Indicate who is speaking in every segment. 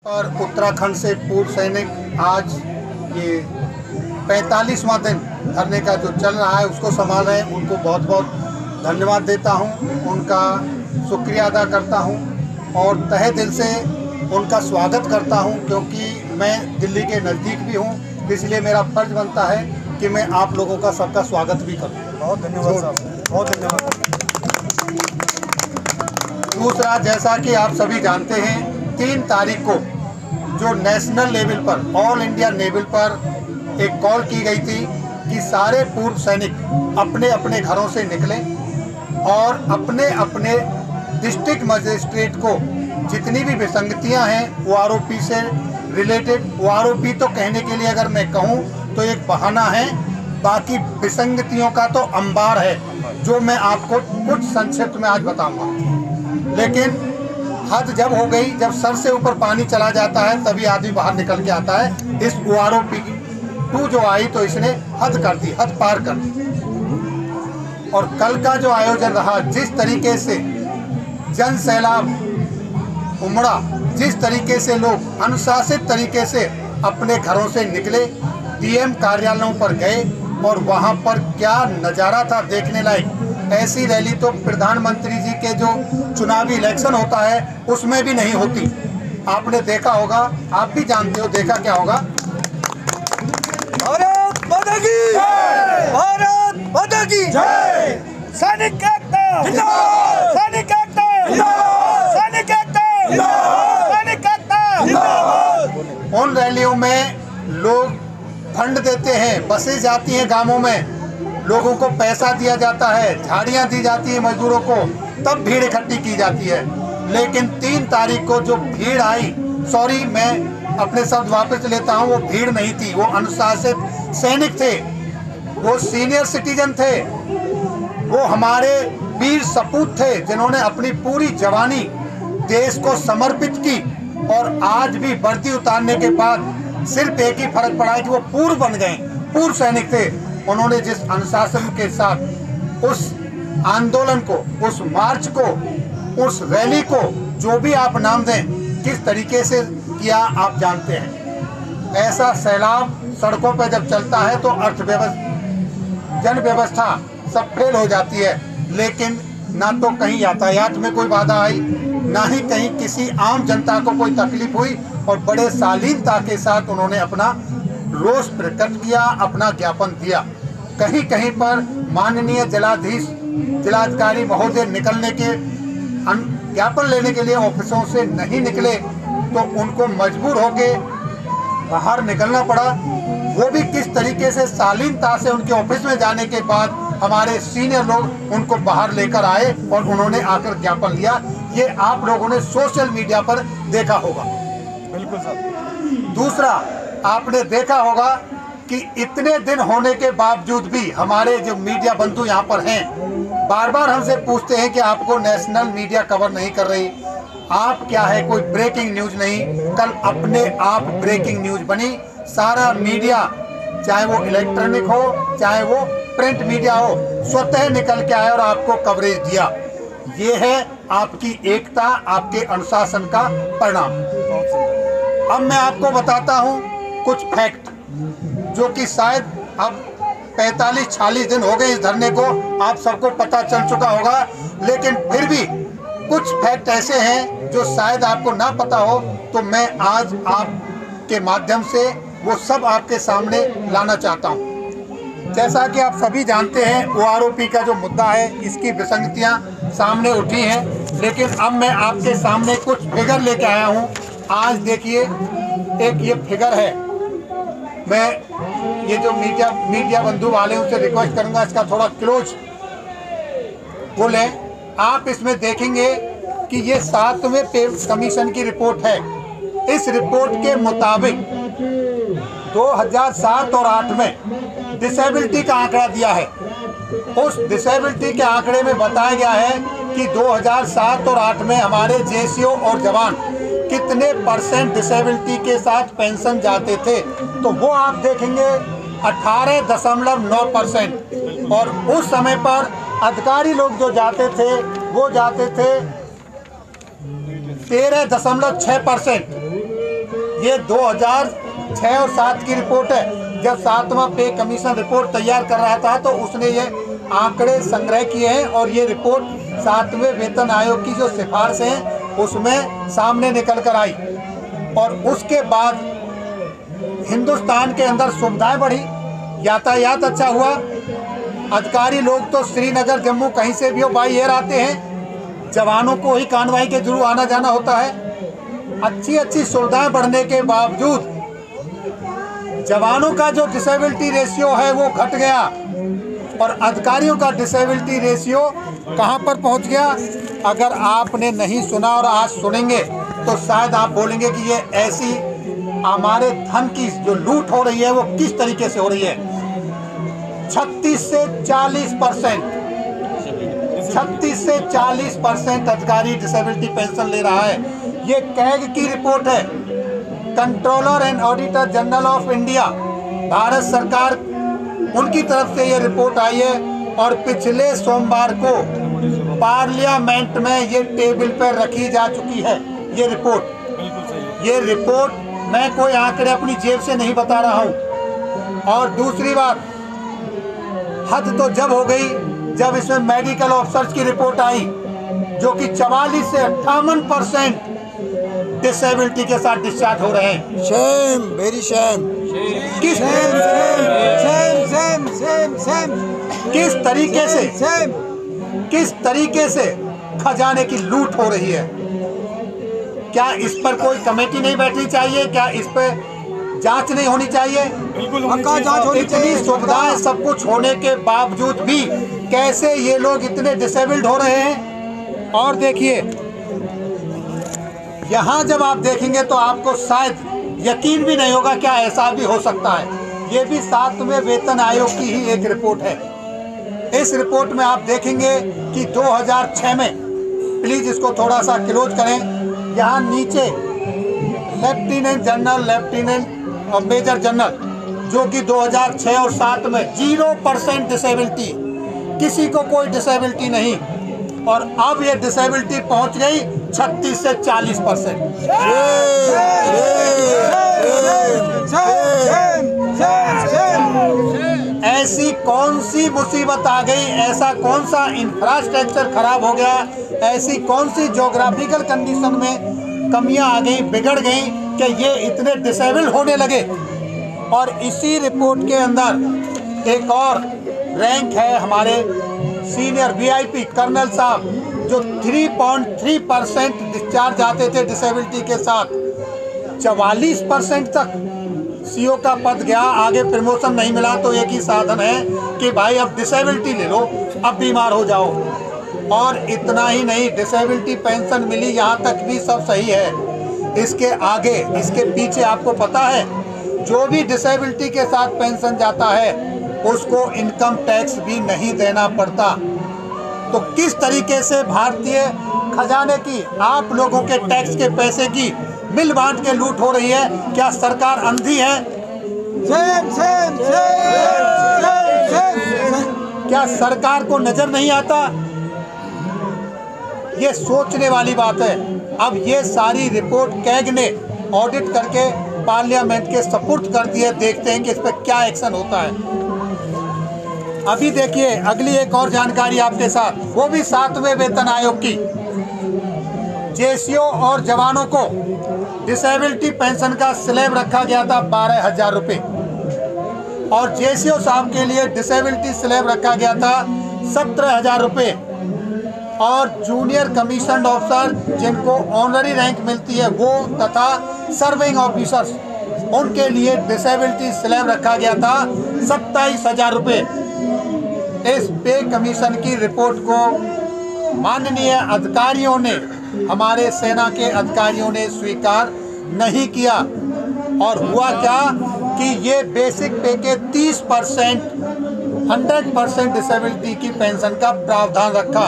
Speaker 1: और उत्तराखंड से पूर्व सैनिक आज ये 45वां दिन धरने का जो चल रहा है उसको संभाल रहे हैं। उनको बहुत बहुत धन्यवाद देता हूं, उनका शुक्रिया अदा करता हूं और तहे दिल से उनका स्वागत करता हूं, क्योंकि मैं दिल्ली के नज़दीक भी हूं, इसलिए मेरा फर्ज बनता है कि मैं आप लोगों का सबका स्वागत भी करूं।
Speaker 2: बहुत धन्यवाद साहब, बहुत धन्यवाद।
Speaker 1: दूसरा, जैसा कि आप सभी जानते हैं, 3 तारीख को जो नेशनल लेवल पर, ऑल इंडिया लेवल पर एक कॉल की गई थी कि सारे पूर्व सैनिक अपने अपने घरों से निकलें और अपने अपने डिस्ट्रिक्ट मजिस्ट्रेट को जितनी भी विसंगतियां हैं वो आरोपी से रिलेटेड, वो आरोपी तो कहने के लिए अगर मैं कहूं तो एक बहाना है, बाकी विसंगतियों का तो अंबार है, जो मैं आपको कुछ संक्षिप्त में आज बताऊंगा। लेकिन हद जब हो गई, जब सर से ऊपर पानी चला जाता है तभी आदमी बाहर निकल के आता है। इस आरोपी 2 जो आई तो इसने हद कर दी, हद पार कर दी। और कल का जो आयोजन रहा, जिस तरीके से जन सैलाब उमड़ा, जिस तरीके से लोग अनुशासित तरीके से अपने घरों से निकले, डीएम कार्यालयों पर गए और वहां पर क्या नज़ारा था देखने लायक। ऐसी रैली तो प्रधानमंत्री जी के जो चुनावी इलेक्शन होता है उसमें भी नहीं होती। आपने देखा होगा, आप भी जानते हो, देखा क्या होगा।
Speaker 2: भारत माता की जय, भारत माता की जय। सैनिक एकता जिंदाबाद, सैनिक एकता जिंदाबाद, सैनिक एकता जिंदाबाद, सैनिक एकता जिंदाबाद।
Speaker 1: उन रैलियों में लोग फंड देते हैं, बसें जाती हैं गांवों में, लोगों को पैसा दिया जाता है, झाड़ियाँ दी जाती है मजदूरों को, तब भीड़ इकट्ठी की जाती है। लेकिन 3 तारीख को जो भीड़ आई, सॉरी मैं अपने शब्द वापस लेता हूँ, वो भीड़ नहीं थी, वो अनुशासित सैनिक थे, वो सीनियर सिटीजन थे, वो हमारे वीर सपूत थे जिन्होंने अपनी पूरी जवानी देश को समर्पित की। और आज भी वर्दी उतारने के बाद सिर्फ एक ही फर्क पड़ा है कि वो पूर्व बन गए, पूर्व सैनिक थे। उन्होंने जिस अनुशासन के साथ उस आंदोलन को, उस मार्च को, उस रैली को, जो भी आप नाम दें, किस तरीके से किया आप जानते हैं। ऐसा सैलाब सड़कों पर जब चलता है तो अर्थव्यवस्था, जन व्यवस्था सब फेल हो जाती है। लेकिन ना तो कहीं यातायात में कोई बाधा आई, ना ही कहीं किसी आम जनता को कोई तकलीफ हुई, और बड़े शालीनता के साथ उन्होंने अपना रोष प्रकट किया, अपना ज्ञापन दिया। कहीं कहीं पर माननीय जिलाधिकारी महोदय निकलने के ज्ञापन लेने के लिए ऑफिसों से नहीं निकले तो उनको मजबूर होके बाहर निकलना पड़ा। वो भी किस तरीके से शालीनता से उनके ऑफिस में जाने के बाद हमारे सीनियर लोग उनको बाहर लेकर आए और उन्होंने आकर ज्ञापन लिया। ये आप लोगों ने सोशल मीडिया पर देखा होगा।
Speaker 2: बिल्कुल साहब।
Speaker 1: दूसरा, आपने देखा होगा कि इतने दिन होने के बावजूद भी हमारे जो मीडिया बंधु यहाँ पर हैं, बार बार हमसे पूछते हैं कि आपको नेशनल मीडिया कवर नहीं कर रही, आप क्या है, कोई ब्रेकिंग न्यूज नहीं। कल अपने आप ब्रेकिंग न्यूज बनी। सारा मीडिया, चाहे वो इलेक्ट्रॉनिक हो चाहे वो प्रिंट मीडिया हो, स्वतः निकल के आया और आपको कवरेज दिया। ये है आपकी एकता, आपके अनुशासन का परिणाम। अब मैं आपको बताता हूँ कुछ फैक्ट, जो कि शायद अब 45-46 दिन हो गए इस धरने को, आप सबको पता चल चुका होगा, लेकिन फिर भी कुछ फैक्ट ऐसे हैं जो शायद आपको ना पता हो, तो मैं आज आपके माध्यम से वो सब आपके सामने लाना चाहता हूँ। जैसा कि आप सभी जानते हैं, वो आरोपी का जो मुद्दा है, इसकी विसंगतियाँ सामने उठी हैं, लेकिन अब मैं आपके सामने कुछ फिगर लेके आया हूँ। आज देखिए, एक ये फिगर है। मैं ये जो मीडिया बंधु वाले उनसे रिक्वेस्ट करूंगा इसका थोड़ा क्लोज बोलें। आप इसमें देखेंगे कि ये 7वें पे कमीशन की रिपोर्ट है। इस रिपोर्ट के मुताबिक 2007 और 8 में डिसेबिलिटी का आंकड़ा दिया है। उस डिसेबिलिटी के आंकड़े में बताया गया है कि 2007 और 8 में हमारे जेसीओ और जवान कितने % डिसेबिलिटी के साथ पेंशन जाते थे, तो वो आप देखेंगे 18.9%। और उस समय पर अधिकारी लोग जो जाते थे वो जाते थे 13.6%। ये 2006 और 7 की रिपोर्ट है। जब 7वां पे कमीशन रिपोर्ट तैयार कर रहा था तो उसने ये आंकड़े संग्रह किए हैं और ये रिपोर्ट 7वें वेतन आयोग की जो सिफारिश है उसमें सामने निकल कर आई। और उसके बाद हिंदुस्तान के अंदर सुविधाएं बढ़ी, यातायात अच्छा हुआ। अधिकारी लोग तो श्रीनगर जम्मू कहीं से भी हो बाई एयर आते हैं, जवानों को ही कानवाई के थ्रू आना जाना होता है। अच्छी सुविधाएं बढ़ने के बावजूद जवानों का जो डिसेबिलिटी रेशियो है वो घट गया और अधिकारियों का डिसेबिलिटी रेशियो कहां पर पहुंच गया। अगर आपने नहीं सुना और आज सुनेंगे तो शायद आप बोलेंगे कि ये ऐसी हमारे धन की जो लूट हो रही है वो किस तरीके से हो रही है। 36 से 40%, 36 से 40% अधिकारी डिसेबिलिटी पेंशन ले रहा है। ये कैग की रिपोर्ट है, controller and auditor general of India, Bharat सरकार उनकी तरफ से ये रिपोर्ट आई है। और पिछले सोमवार को पार्लियामेंट में ये टेबल पर रखी जा चुकी है ये रिपोर्ट। ये रिपोर्ट मैं कोई आंकड़े अपनी जेब से नहीं बता रहा हूँ। और दूसरी बात, हद तो जब हो गई जब इसमें मेडिकल ऑफिसर्स की रिपोर्ट आई जो कि 44 से 58% डिसेबिलिटी के साथ डिस्चार्ज हो रहे हैं।
Speaker 2: Shame, very shame.
Speaker 1: किस तरीके से खजाने की लूट हो रही है। क्या इस पर कोई कमेटी नहीं बैठनी चाहिए? क्या इस पर जांच नहीं होनी चाहिए?
Speaker 2: बिल्कुल जांच होनी चाहिए।
Speaker 1: इतनी सुविधाएं सब कुछ होने के बावजूद भी कैसे ये लोग इतने डिसेबल्ड हो रहे हैं। और देखिए यहाँ जब आप देखेंगे तो आपको शायद यकीन भी नहीं होगा क्या ऐसा भी हो सकता है। ये भी 7वें वेतन आयोग की ही एक रिपोर्ट है। इस रिपोर्ट में आप देखेंगे कि 2006 में, प्लीज इसको थोड़ा सा क्लोज करें, यहाँ नीचे लेफ्टिनेंट जनरल, लेफ्टिनेंट और मेजर जनरल, जो कि 2006 और 7 में 0% डिसेबिलिटी, किसी को कोई डिसेबिलिटी नहीं। और अब ये डिसेबिलिटी पहुंच गई 36 से 40%। ऐसी कौन सी मुसीबत आ गई, ऐसा कौन सा इंफ्रास्ट्रक्चर खराब हो गया, ऐसी कौन सी ज्योग्राफिकल कंडीशन में कमियां आ गई, बिगड़ गई कि ये इतने डिसेबल होने लगे। और इसी रिपोर्ट के अंदर एक और रैंक है हमारे सीनियर वीआईपी कर्नल साहब, जो 3.3% डिस्चार्ज आते थे डिसेबिलिटी के साथ, 44% तक सीओ का पद गया। आगे प्रमोशन नहीं मिला तो एक ही साधन है कि भाई अब डिसेबिलिटी ले लो, अब बीमार हो जाओ। और इतना ही नहीं, डिसेबिलिटी पेंशन मिली यहाँ तक भी सब सही है। इसके आगे, इसके पीछे आपको पता है जो भी डिसेबिलिटी के साथ पेंशन जाता है उसको इनकम टैक्स भी नहीं देना पड़ता। तो किस तरीके से भारतीय खजाने की, आप लोगों के टैक्स के पैसे की मिल बांट के लूट हो रही है। क्या सरकार अंधी है? क्या सरकार को नजर नहीं आता? ये सोचने वाली बात है। अब ये सारी रिपोर्ट कैग ने ऑडिट करके पार्लियामेंट के सपुर्द कर दिए। देखते हैं कि इस पर क्या एक्शन होता है। अभी देखिए अगली एक और जानकारी आपके साथ, वो भी 7वें वेतन आयोग की। जेसीओ और जवानों को डिसेबिलिटी पेंशन का स्लैब रखा गया था 12,000 रुपये और जेसीओ साहब के लिए डिसेबिलिटी स्लैब रखा गया था 17,000 रुपये। और जूनियर कमीशन ऑफिसर जिनको ऑनरी रैंक मिलती है वो तथा सर्विंग ऑफिसर्स, उनके लिए डिसेबिलिटी स्लैब रखा गया था 27,000 रुपये। इस पे कमीशन की रिपोर्ट को माननीय अधिकारियों ने, हमारे सेना के अधिकारियों ने स्वीकार नहीं किया। और हुआ क्या कि ये बेसिक पे के 30%, 100% डिसेबिलिटी की पेंशन का प्रावधान रखा।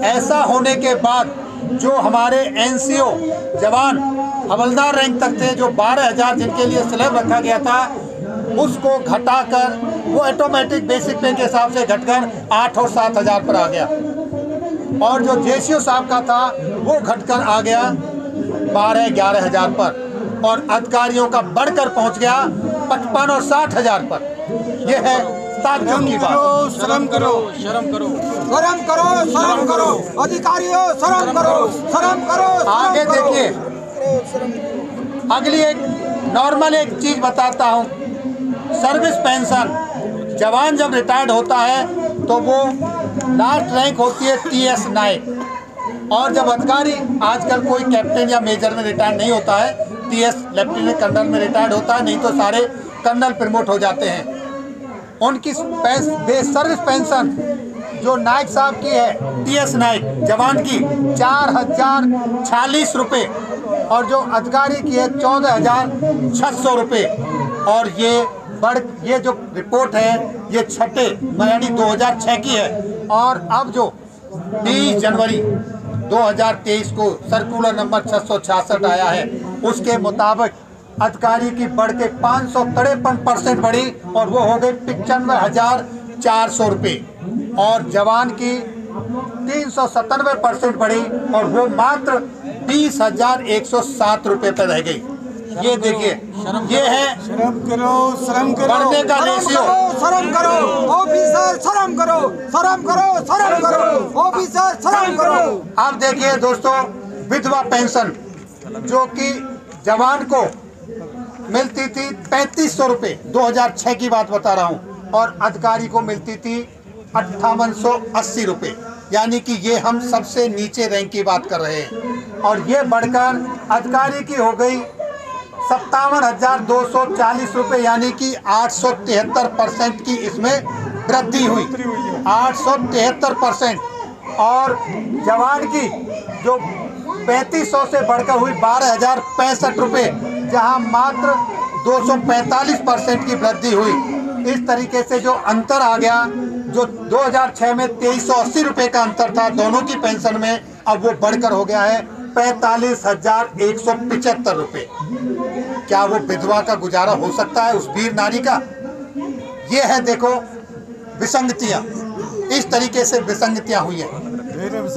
Speaker 1: ऐसा होने के बाद जो हमारे एनसीओ जवान हवलदार रैंक तक थे, जो 12,000 जिनके लिए स्लैब रखा गया था, उसको घटाकर वो ऑटोमेटिक बेसिक पे के हिसाब से घटकर 8 और 7,000 पर आ गया। और जो जेसीओ साहब का था वो घटकर आ गया 12-11,000 पर। और अधिकारियों का बढ़कर पहुंच गया 55 और 60 हजार पर। यह है ताज्जुब की बात।
Speaker 2: शर्म करो, शर्म करो, शर्म करो, शर्म करो, अधिकारियों शर्म करो, शर्म करो।
Speaker 1: आगे देखिए, अगली एक नॉर्मल एक चीज बताता हूँ। सर्विस पेंशन, जवान जब रिटायर्ड होता है तो वो लास्ट रैंक होती है TS नायक, और जब अधिकारी, आजकल कोई कैप्टन या मेजर में रिटायर्ड नहीं होता है, TS लेफ्टिनेंट कर्नल में रिटायर्ड होता है, नहीं तो सारे कर्नल प्रमोट हो जाते हैं। उनकी सर्विस पेंशन जो नायक साहब की है, TS नायक जवान की 4046 रुपये, और जो अधिकारी की है 14,600 रुपये। और ये जो रिपोर्ट है ये 6 यानी 2006 की है। और अब जो 20 जनवरी 2023 को सर्कुलर नंबर 666 आया है, उसके मुताबिक अधिकारी की बढ़ के 553% बढ़ी और वो हो गई 95,400 रुपये, और जवान की 397% बढ़ी और वो मात्र 20,107 रुपये पर रह गई। ये देखिए, ये है
Speaker 2: शर्म करो, शर्म करो,
Speaker 1: बढ़ने का रेशियो।
Speaker 2: शर्म करो ऑफिसर, शर्म करो, शर्म करो, शर्म करो ऑफिसर, शर्म करो।
Speaker 1: अब देखिए दोस्तों, विधवा पेंशन जो कि जवान को मिलती थी 3500 रुपये, 2006 की बात बता रहा हूँ, और अधिकारी को मिलती थी 5880 रुपये, यानी कि ये हम सबसे नीचे रैंक की बात कर रहे हैं। और ये बढ़कर अधिकारी की हो गई 57,240 रुपये, यानी कि 873% की इसमें वृद्धि हुई, 873%। और जवान की जो 3500 से बढ़कर हुई 12,065 रुपये, जहाँ मात्र 245% की वृद्धि हुई। इस तरीके से जो अंतर आ गया, जो 2006 में 2380 रुपये का अंतर था दोनों की पेंशन में, अब वो बढ़कर हो गया है 45,175 रुपये। क्या वो विधवा का गुजारा हो सकता है उस वीर नारी का? ये है देखो विसंगतियाँ, इस तरीके से विसंगतियाँ हुई हैं।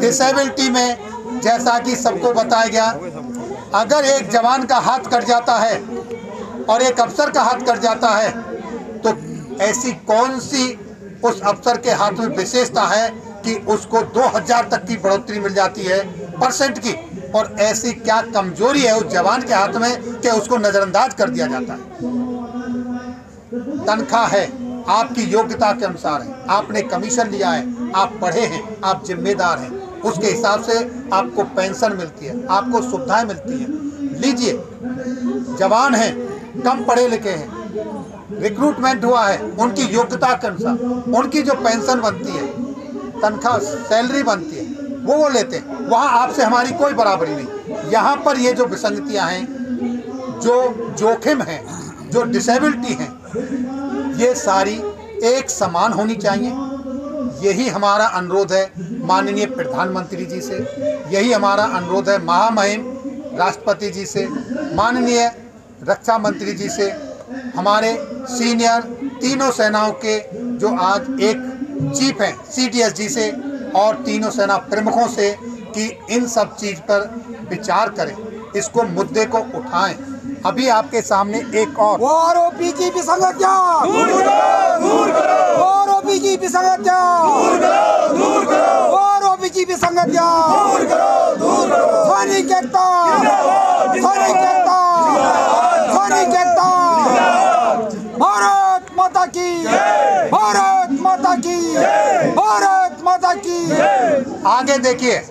Speaker 1: डिसेबिलिटी में जैसा कि सबको बताया गया, अगर एक जवान का हाथ कट जाता है और एक अफसर का हाथ कट जाता है, तो ऐसी कौन सी उस अफसर के हाथ में विशेषता है कि उसको 2000 तक की बढ़ोतरी मिल जाती है % की, और ऐसी क्या कमजोरी है उस जवान के हाथ में कि उसको नजरअंदाज कर दिया जाता है? तनख्वाह है आपकी योग्यता के अनुसार है, आपने कमीशन लिया है, आप पढ़े हैं, आप जिम्मेदार हैं, उसके हिसाब से आपको पेंशन मिलती है, आपको सुविधाएं मिलती हैं। लीजिए, जवान हैं, कम पढ़े लिखे हैं, रिक्रूटमेंट हुआ है, उनकी योग्यता के अनुसार उनकी जो पेंशन बनती है, तनख्वाह सैलरी बनती है, वो लेते हैं। वहाँ आपसे हमारी कोई बराबरी नहीं। यहाँ पर ये जो विसंगतियाँ हैं, जो जोखिम हैं, जो डिसेबिलिटी हैं, ये सारी एक समान होनी चाहिए। यही हमारा अनुरोध है माननीय प्रधानमंत्री जी से, यही हमारा अनुरोध है महामहिम राष्ट्रपति जी से, माननीय रक्षा मंत्री जी से, हमारे सीनियर तीनों सेनाओं के जो आज एक चीफ हैं CDS जी से, और तीनों सेना प्रमुखों से, कि इन सब चीज़ पर विचार करें, इसको मुद्दे को उठाएं। अभी आपके सामने एक और
Speaker 2: OPG विसंगतियां दूर करो, दूर करो, OPG विसंगतियां दूर करो, दूर करो, OPG विसंगतियां दूर करो, दूर करो। सैनिक एकता, सैनिक एकता, सैनिक एकता। भारत माता की, भारत माता की, भारत माता की।
Speaker 1: आगे देखिए,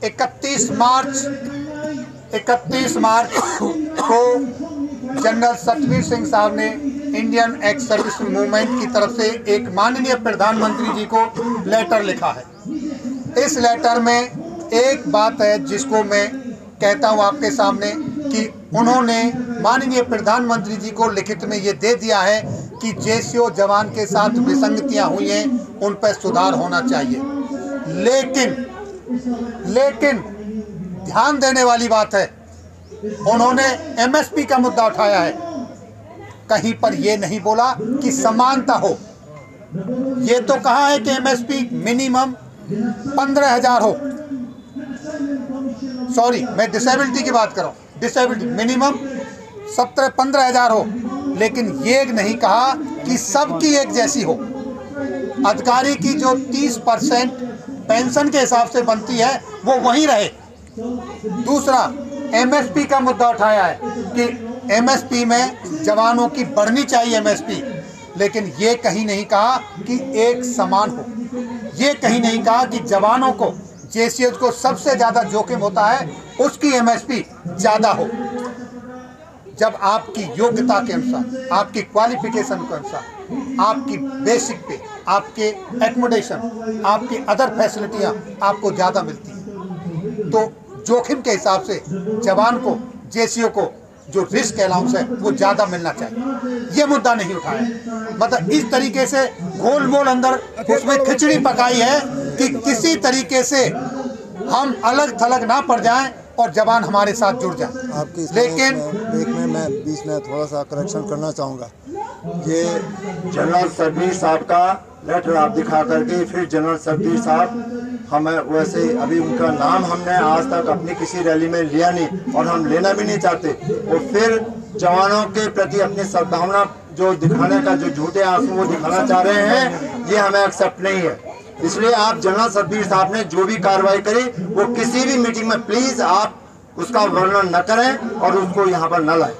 Speaker 1: 31 मार्च को जनरल सतवीर सिंह साहब ने इंडियन एक्स सर्विस मूवमेंट की तरफ से एक माननीय प्रधानमंत्री जी को लेटर लिखा है। इस लेटर में एक बात है जिसको मैं कहता हूँ आपके सामने, कि उन्होंने माननीय प्रधानमंत्री जी को लिखित में ये दे दिया है कि JCO जवान के साथ विसंगतियाँ हुई हैं, उन पर सुधार होना चाहिए। लेकिन ध्यान देने वाली बात है, उन्होंने MSP का मुद्दा उठाया है, कहीं पर यह नहीं बोला कि समानता हो। ये तो कहा है कि MSP मिनिमम 15,000 हो। सॉरी, मैं डिसेबिलिटी की बात कर रहा हूँ। डिसेबिलिटी मिनिमम 17-15 हज़ार हो, लेकिन ये नहीं कहा कि सबकी एक जैसी हो। अधिकारी की जो 30% पेंशन के हिसाब से बनती है वो वहीं रहे। दूसरा, एमएसपी का मुद्दा उठाया है कि एमएसपी में जवानों की बढ़नी चाहिए एमएसपी, लेकिन ये कहीं नहीं कहा कि एक समान हो। ये कहीं नहीं कहा कि जवानों को, जेसीएस को सबसे ज़्यादा जोखिम होता है उसकी एमएसपी ज़्यादा हो। जब आपकी योग्यता के अनुसार, आपकी क्वालिफिकेशन के अनुसार, आपकी बेसिक पे, आपके एकोमोडेशन, आपकी अदर फैसिलिटियाँ आपको ज़्यादा मिलती हैं, तो जोखिम के हिसाब से जवान को, जेसीओ को जो रिस्क अलाउंस है वो ज़्यादा मिलना चाहिए। ये मुद्दा नहीं उठाया। मतलब इस तरीके से गोल मोल अंदर उसमें खिचड़ी पकाई है कि किसी तरीके से हम अलग थलग ना पड़ जाएं और जवान हमारे साथ जुड़ जाए।
Speaker 3: आपकी
Speaker 1: लेकिन
Speaker 3: मैं बीच में थोड़ा सा करेक्शन करना चाहूँगा। ये
Speaker 4: जनरल सब्बीर साहब का लेटर आप दिखा करके फिर जनरल सब्बीर साहब, हमें वैसे अभी उनका नाम हमने आज तक अपनी किसी रैली में लिया नहीं और हम लेना भी नहीं चाहते, और फिर जवानों के प्रति अपनी सद्भावना जो दिखाने का जो झूठे आंसू वो दिखाना चाह रहे हैं, ये हमें एक्सेप्ट नहीं है। इसलिए आप जनरल सब्बीर साहब ने जो भी कार्रवाई करी वो किसी भी मीटिंग में प्लीज आप उसका वर्णन न करें और उसको यहाँ पर न लाएं।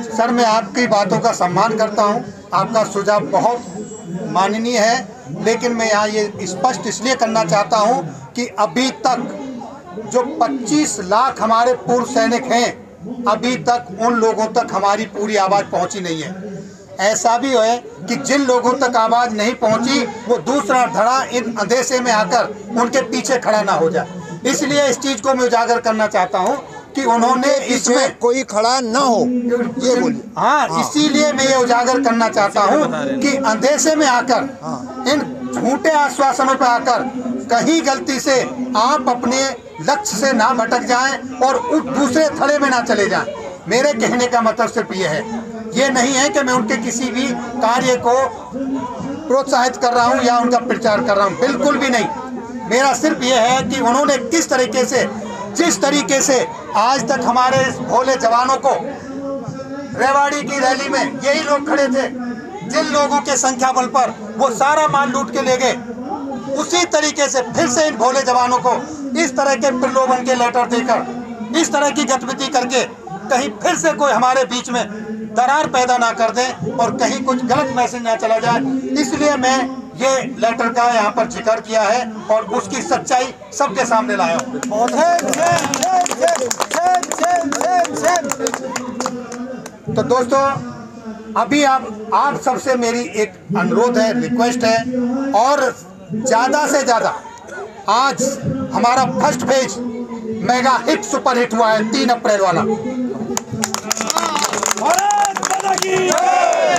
Speaker 1: सर, मैं आपकी बातों का सम्मान करता हूं, आपका सुझाव बहुत माननीय है, लेकिन मैं यहाँ ये स्पष्ट इसलिए करना चाहता हूं कि अभी तक जो 25 लाख हमारे पूर्व सैनिक हैं, अभी तक उन लोगों तक हमारी पूरी आवाज़ पहुंची नहीं है। ऐसा भी है कि जिन लोगों तक आवाज़ नहीं पहुंची वो दूसरा धड़ा इन अंधेसे में आकर उनके पीछे खड़ा ना हो जाए। इसलिए इस चीज़ को मैं उजागर करना चाहता हूं कि उन्होंने इसमें
Speaker 3: कोई खड़ा ना हो, ये बोलिए।
Speaker 1: हाँ, इसीलिए मैं ये उजागर करना चाहता हूँ कि अंधेसे में आकर, इन झूठे आश्वासनों पर आकर कहीं गलती से आप अपने लक्ष्य से ना भटक जाएं और उस दूसरे थड़े में ना चले जाएं। मेरे कहने का मतलब सिर्फ ये है, ये नहीं है कि मैं उनके किसी भी कार्य को प्रोत्साहित कर रहा हूँ या उनका प्रचार कर रहा हूँ, बिल्कुल भी नहीं। मेरा सिर्फ ये है कि उन्होंने किस तरीके से, जिस तरीके से आज तक हमारे भोले जवानों को रेवाड़ी की रैली में यही लोग खड़े थे, जिन लोगों के संख्या बल पर वो सारा माल लूट के ले गए, उसी तरीके से फिर से इन भोले जवानों को इस तरह के प्रलोभन के लेटर देकर, इस तरह की गतिविधि करके कहीं फिर से कोई हमारे बीच में दरार पैदा ना कर दें और कहीं कुछ गलत मैसेज ना चला जाए। इसलिए मैं ये लेटर का यहाँ पर जिक्र किया है और उसकी सच्चाई सबके सामने लाया हूँ। तो दोस्तों, अभी आप सबसे मेरी एक अनुरोध है, रिक्वेस्ट है, और ज़्यादा से ज़्यादा आज हमारा first phase mega hit super hit हुआ है 3 अप्रैल वाला।
Speaker 2: भारत माता की जय,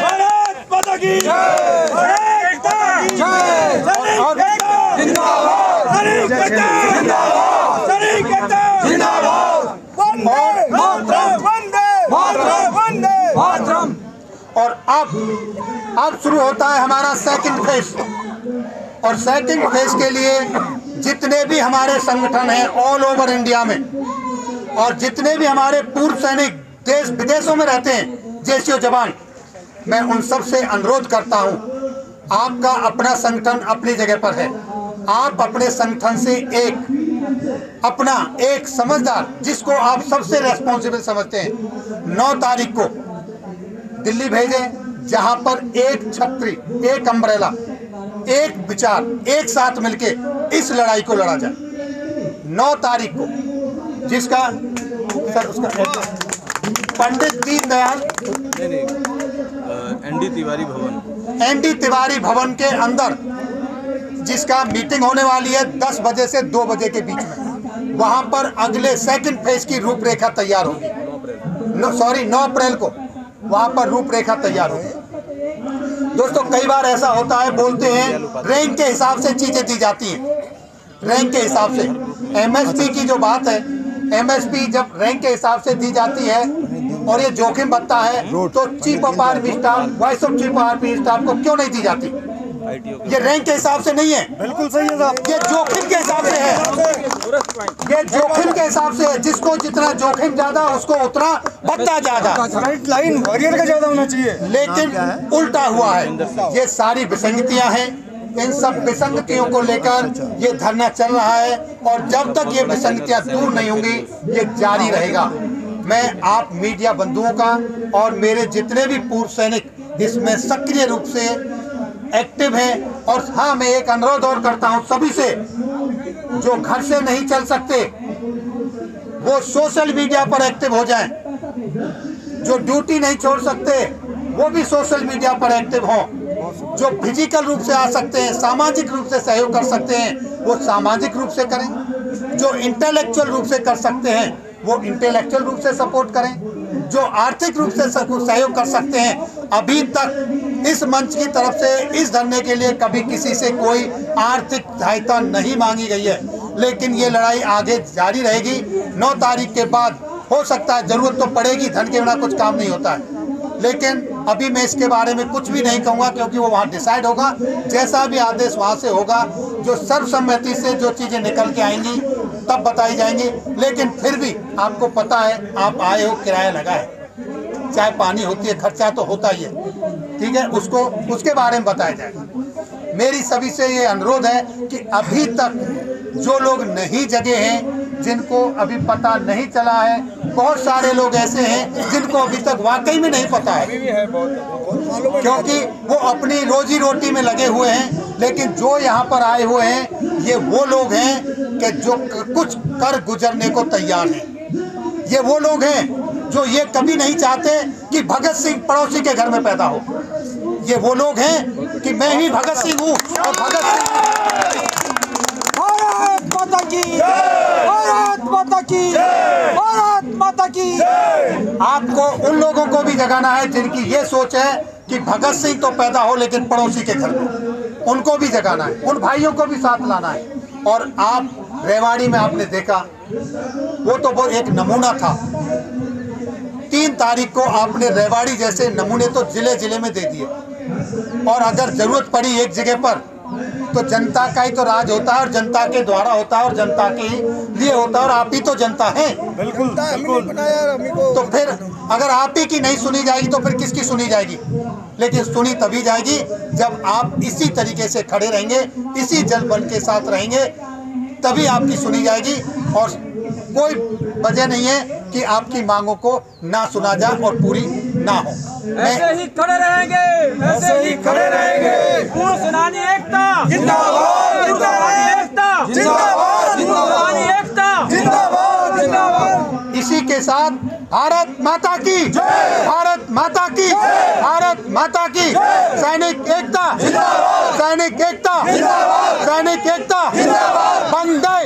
Speaker 2: भारत माता की जय, भारत माता की जय,
Speaker 1: और अब शुरू होता है हमारा सेकंड फेज, और सेकंड फेज के लिए जितने भी हमारे संगठन हैं ऑल ओवर इंडिया में, और जितने भी हमारे पूर्व सैनिक देश विदेशों में रहते हैं, जेसीओ जवान, मैं उन सब से अनुरोध करता हूं, आपका अपना संगठन अपनी जगह पर है, आप अपने संगठन से अपना एक समझदार, जिसको आप सबसे रेस्पॉन्सिबल समझते हैं, 9 तारीख को दिल्ली भेजें, जहां पर एक छतरी, एक अम्ब्रेला, एक विचार, एक साथ मिलके इस लड़ाई को लड़ा जाए। 9 तारीख को, जिसका सर उसका पंडित दीनदयाल एनडी तिवारी भवन के अंदर जिसका मीटिंग होने वाली है 10 बजे से 2 बजे के बीच में, वहां पर अगले सेकंड फेज की रूपरेखा तैयार होगी। 9 अप्रैल को वहां पर रूपरेखा तैयार होगी। दोस्तों, कई बार ऐसा होता है, बोलते हैं रैंक के हिसाब से चीजें दी जाती हैं, रैंक के हिसाब से। एमएसपी की जो बात है, एमएसपी जब रैंक के हिसाब से दी जाती है और ये जोखिम बनता है, तो chief of army staff, vice of chief of army staff को क्यों नहीं दी जाती? ये रैंक के हिसाब से नहीं है,
Speaker 2: बिल्कुल सही है साहब,
Speaker 1: ये जोखिम के हिसाब से है, ये जोखिम के हिसाब से है। जिसको जितना जोखिम ज्यादा उसको उतना भत्ता ज्यादा।
Speaker 2: राइट लाइन वॉरियर का ज्यादा होना चाहिए,
Speaker 1: लेकिन उल्टा हुआ है। ये सारी विसंगतियां हैं। इन सब विसंगतियों को लेकर ये धरना चल रहा है और जब तक ये विसंगतियां दूर नहीं होंगी ये जारी रहेगा। मैं आप मीडिया बंधुओं का और मेरे जितने भी पूर्व सैनिक इसमें सक्रिय रूप से एक्टिव हैं, और हाँ, मैं एक अनुरोध और करता हूं सभी से, जो घर से नहीं चल सकते वो सोशल मीडिया पर एक्टिव हो जाएं। जो ड्यूटी नहीं छोड़ सकते वो भी सोशल मीडिया पर एक्टिव हों। जो फिजिकल रूप से आ सकते हैं, सामाजिक रूप से सहयोग कर सकते हैं, वो सामाजिक रूप से करें। जो इंटेलेक्चुअल रूप से कर सकते हैं वो इंटेलेक्चुअल रूप से सपोर्ट करें। जो आर्थिक रूप से सहयोग कर सकते हैं, अभी तक इस मंच की तरफ से इस धरने के लिए कभी किसी से कोई आर्थिक सहायता नहीं मांगी गई है, लेकिन ये लड़ाई आगे जारी रहेगी। 9 तारीख के बाद हो सकता है जरूरत तो पड़ेगी, धन के बिना कुछ काम नहीं होता है, लेकिन अभी मैं इसके बारे में कुछ भी नहीं कहूँगा क्योंकि वो वहाँ डिसाइड होगा। जैसा भी आदेश वहाँ से होगा, जो सर्वसम्मति से जो चीज़ें निकल के आएंगी तब बताई जाएंगी। लेकिन फिर भी आपको पता है, आप आए हो, किराया लगा है, चाय पानी होती है, खर्चा तो होता ही है, ठीक है, उसको उसके बारे में बताया जाएगा। मेरी सभी से ये अनुरोध है कि अभी तक जो लोग नहीं जगे हैं, जिनको अभी पता नहीं चला है, बहुत सारे लोग ऐसे हैं जिनको अभी तक वाकई में नहीं पता है, क्योंकि वो अपनी रोजी रोटी में लगे हुए हैं। लेकिन जो यहाँ पर आए हुए हैं ये वो लोग हैं कि जो कुछ कर गुजरने को तैयार हैं। ये वो लोग हैं जो ये कभी नहीं चाहते कि भगत सिंह पड़ोसी के घर में पैदा हो। ये वो लोग हैं कि मैं ही भगत सिंह हूँ और भगत सिंह।
Speaker 2: भारत माता की, भारत माता की, भारत माता की।
Speaker 1: आपको उन लोगों को भी जगाना है जिनकी ये सोच है कि भगत सिंह तो पैदा हो लेकिन पड़ोसी के घर में, उनको भी जगाना है, उन भाइयों को भी साथ लाना है। और आप रेवाड़ी में आपने देखा, वो तो वो एक नमूना था। 3 तारीख को आपने रेवाड़ी जैसे नमूने तो जिले जिले में दे दिए, और अगर जरूरत पड़ी एक जगह पर तो जनता का ही तो राज होता है और जनता के द्वारा होता है और जनता के लिए होता है, और आप ही तो जनता हैं।
Speaker 2: बिल्कुल बिल्कुल।
Speaker 1: तो फिर अगर आप ही की नहीं सुनी जाएगी तो फिर किसकी सुनी जाएगी? लेकिन सुनी तभी जाएगी जब आप इसी तरीके से खड़े रहेंगे, इसी जल बल के साथ रहेंगे, तभी आपकी सुनी जाएगी। और कोई वजह नहीं है कि आपकी मांगों को ना सुना जाए और पूरी ना हो।
Speaker 5: ऐसे ही खड़े रहेंगे, ऐसे ही खड़े रहेंगे। पूर्ण सेनानी एकता जिंदाबाद, जिंदाबाद एकता जिंदाबाद, जिंदाबाद एकता जिंदाबाद, जिंदाबाद।
Speaker 1: इसी के साथ भारत माता की, भारत माता की, भारत माता की। सैनिक एकता, सैनिक एकता, सैनिक एकता, वंदे